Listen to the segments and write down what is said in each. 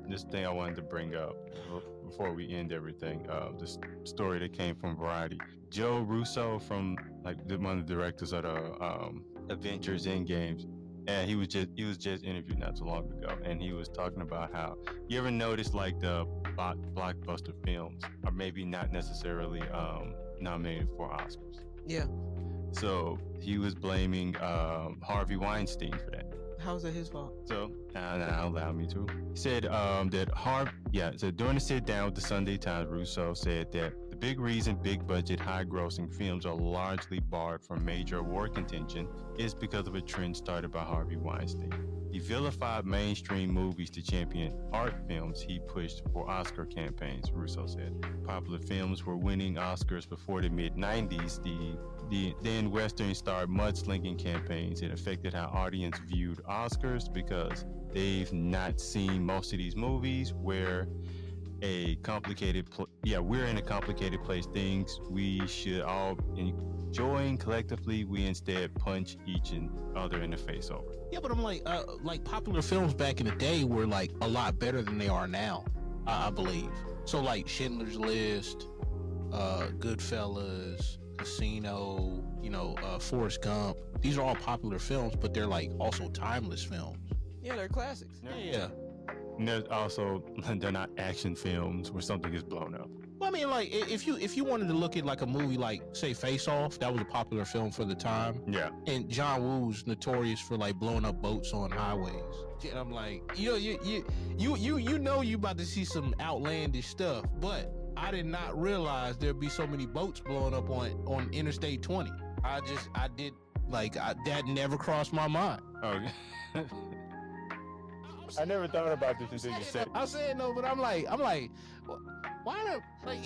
this thing I wanted to bring up before we end everything. This story that came from Variety. Joe Russo from one of the directors of the Avengers Endgames, and he was just interviewed not too long ago, and he was talking about how you ever notice like the blockbuster films are maybe not necessarily nominated for Oscars. Yeah. So he was blaming Harvey Weinstein for that. How's that his fault? So, now allow me to. He said so during the sit down with the Sunday Times, Russo said that the big reason big budget, high grossing films are largely barred from major award contention is because of a trend started by Harvey Weinstein. He vilified mainstream movies to champion art films he pushed for Oscar campaigns, Russo said. Popular films were winning Oscars before the mid-90s. The then Western starred mudslinging campaigns. It affected how audience viewed Oscars because they've not seen most of these movies. We're in a complicated place. Things we should all enjoy collectively. We instead punch each other in the face over. Yeah, but I'm like popular films back in the day were like a lot better than they are now, I believe. So like Schindler's List, Goodfellas, Casino, Forrest Gump. These are all popular films, but they're like also timeless films. Yeah, they're classics. Yeah. And there's also, they're not action films where something is blown up. Well, I mean, like if you wanted to look at like a movie like say Face Off, that was a popular film for the time. Yeah. And John Woo's notorious for like blowing up boats on highways. And I'm like, you know you about to see some outlandish stuff, but I did not realize there'd be so many boats blowing up on Interstate 20. That never crossed my mind. Okay. I never thought about this until you said it. I'm saying no, but I'm like, why not? Like,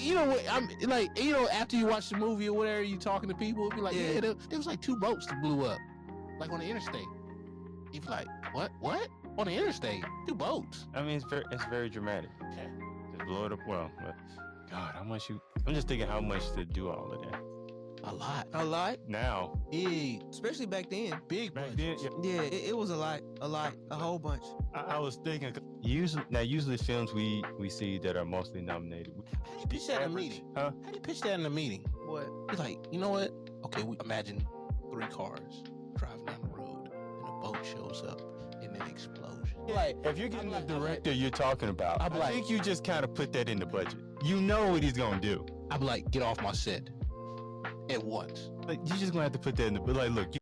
after you watch the movie or whatever, you talking to people, it'd be like, yeah, there was like 2 boats that blew up, like on the interstate. You'd be like, what? On the interstate, 2 boats. I mean, it's very dramatic. Okay. Just blow it up. Well, but God, I'm just thinking how much to do all of that. A lot. Now. Big. Especially back then. Big Back budget. then, Yeah, it was a lot, a whole bunch. I was thinking, usually films we see that are mostly nominated. How do you pitch that in a meeting? Huh? How do you pitch that in a meeting? What? You're like, you know what? Okay, we imagine 3 cars driving down the road, and a boat shows up, and then explosion. Like, if you're getting the director you're talking about, I think you just kind of put that in the budget. You know what he's gonna do. I'm like, get off my set at once. Like, you're just gonna have to put that in the. Like, look.